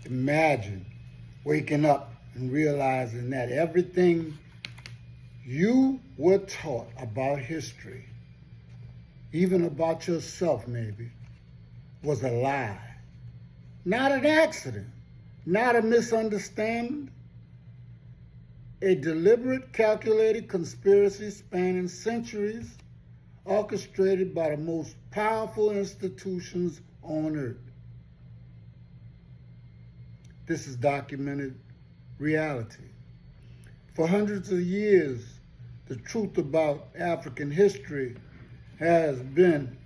Imagine waking up and realizing that everything you were taught about history, even about yourself maybe, was a lie. Not an accident, not a misunderstanding, a deliberate, calculated conspiracy spanning centuries, orchestrated by the most powerful institutions on earth. This is documented reality. For hundreds of years, the truth about African history has been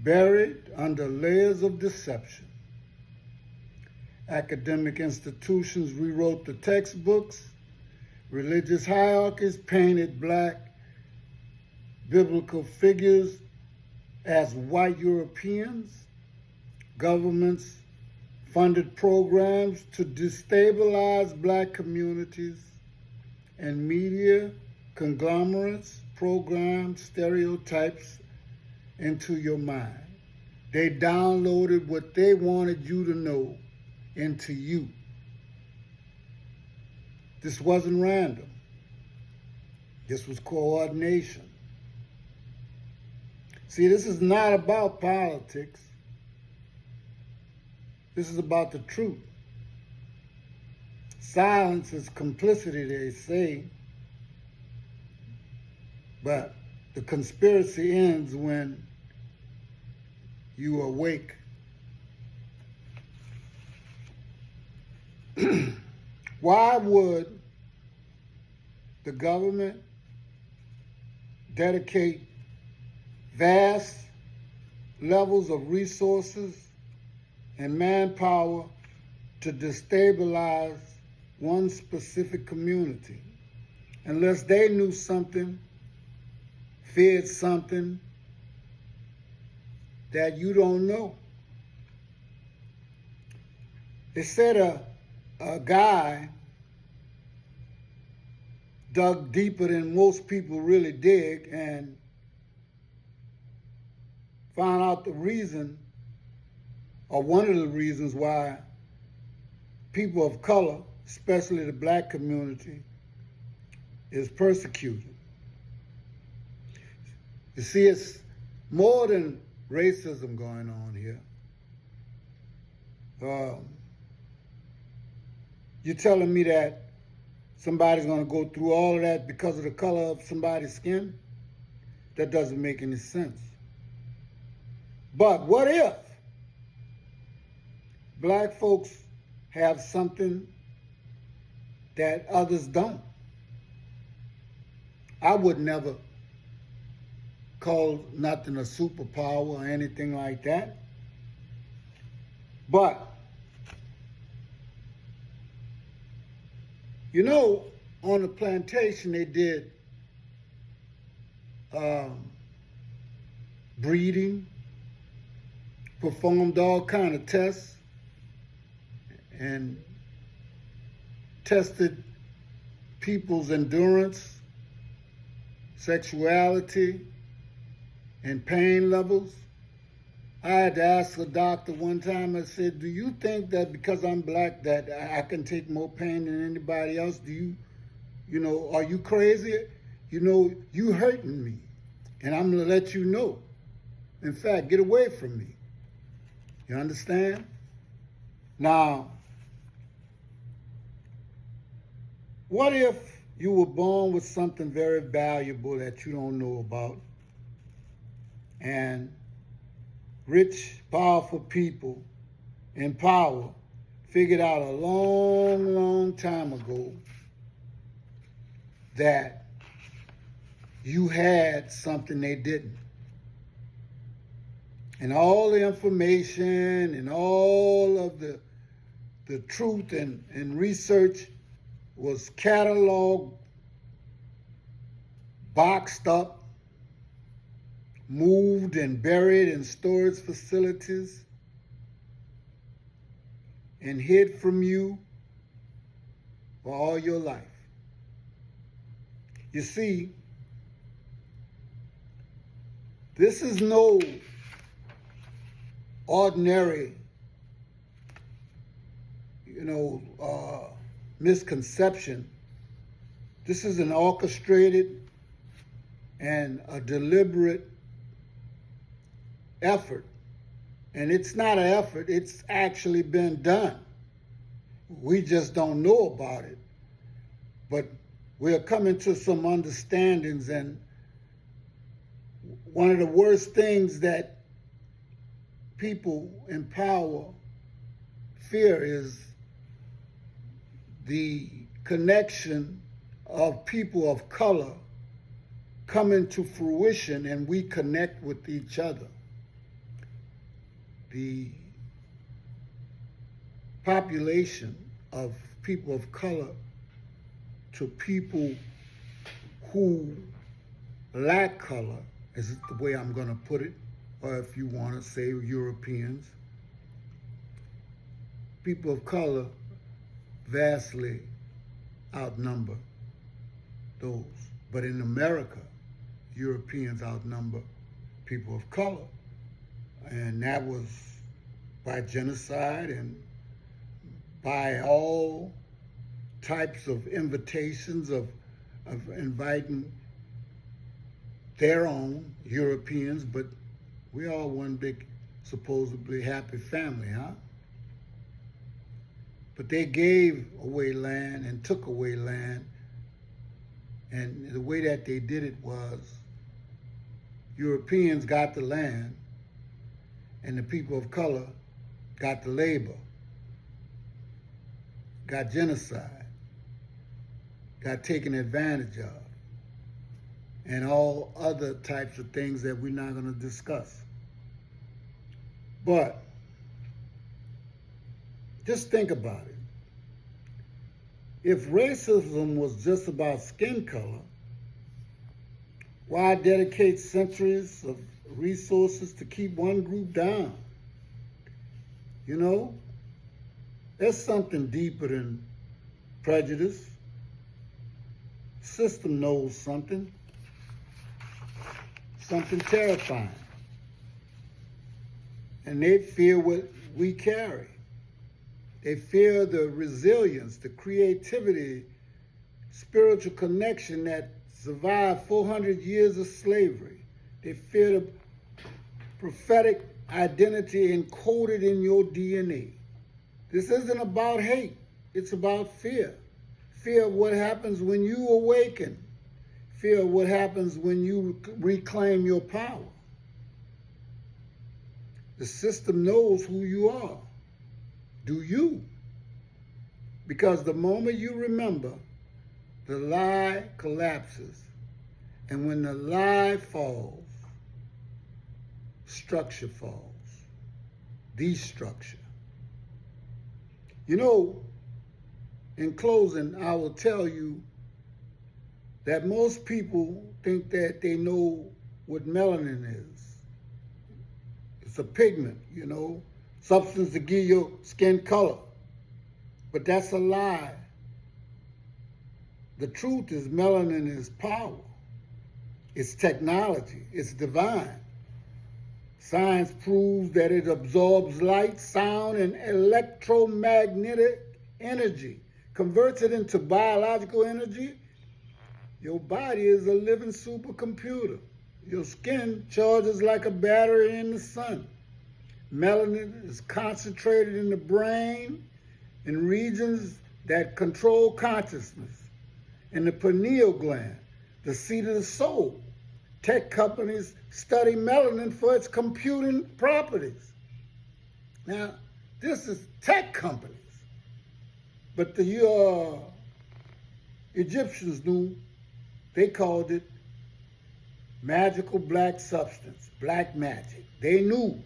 buried under layers of deception. Academic institutions rewrote the textbooks, religious hierarchies painted black biblical figures as white Europeans, governments funded programs to destabilize black communities, and media conglomerates programmed stereotypes into your mind. They downloaded what they wanted you to know into you. This wasn't random. This was coordination. See, this is not about politics. This is about the truth. Silence is complicity, they say. But the conspiracy ends when you awake. Why would the government dedicate vast levels of resources and manpower to destabilize one specific community unless they knew something, feared something that you don't know? They said a guy dug deeper than most people really dig and found out the reason, or one of the reasons why people of color, especially the black community, is persecuted. You see, it's more than racism going on here. You're telling me that somebody's going to go through all of that because of the color of somebody's skin? That doesn't make any sense. But what if black folks have something that others don't? I would never call nothing a superpower or anything like that. But, you know, on the plantation they did breeding, performed all kind of tests, and tested people's endurance, sexuality, and pain levels. I had to ask a doctor one time, I said, do you think that because I'm black that I can take more pain than anybody else? Are you crazy? You hurting me, and I'm gonna let you know. In fact, get away from me. You understand? Now, what if you were born with something very valuable that you don't know about, and rich, powerful people in power figured out a long, long time ago that you had something they didn't? And all the information and all of the truth and research was cataloged, boxed up, moved and buried in storage facilities, and hid from you for all your life. You see, this is no ordinary, misconception. This is an orchestrated and a deliberate effort. And it's not an effort, it's actually been done. We just don't know about it. But we're coming to some understandings, and one of the worst things that people in power fear is the connection of people of color coming to fruition, and we connect with each other. The population of people of color to people who lack color, is the way I'm going to put it, or if you want to say Europeans, people of color vastly outnumber those. But in America, Europeans outnumber people of color. And that was by genocide and by all types of invitations of inviting their own Europeans, but we all one big supposedly happy family, huh? But they gave away land and took away land, and the way that they did it was Europeans got the land and the people of color got the labor, got genocide, got taken advantage of, and all other types of things that we're not going to discuss. But just think about it. If racism was just about skin color, why dedicate centuries of resources to keep one group down? There's something deeper than prejudice. The system knows something terrifying. And they fear what we carry. They fear the resilience, the creativity, spiritual connection that survived 400 years of slavery. They fear the prophetic identity encoded in your DNA. This isn't about hate. It's about fear. Fear of what happens when you awaken. Fear of what happens when you reclaim your power. The system knows who you are. Do you? Because the moment you remember, the lie collapses. And when the lie falls, structure falls. Destructure. In closing, I will tell you that most people think that they know what melanin is. It's a pigment, substance to give your skin color. But that's a lie. The truth is melanin is power. It's technology. It's divine. Science proves that it absorbs light, sound, and electromagnetic energy, converts it into biological energy. Your body is a living supercomputer. Your skin charges like a battery in the sun. Melanin is concentrated in the brain in regions that control consciousness. In the pineal gland, the seat of the soul. Tech companies study melanin for its computing properties. Now, this is tech companies. But the Egyptians knew. They called it magical black substance, black magic. They knew.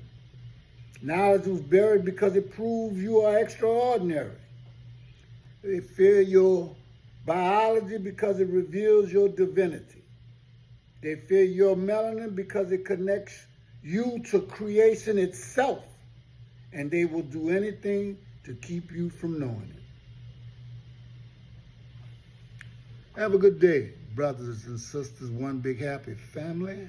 Knowledge was buried because it proved you are extraordinary. They fear your biology because it reveals your divinity. They fear your melanin because it connects you to creation itself. And they will do anything to keep you from knowing it. Have a good day, brothers and sisters, one big happy family.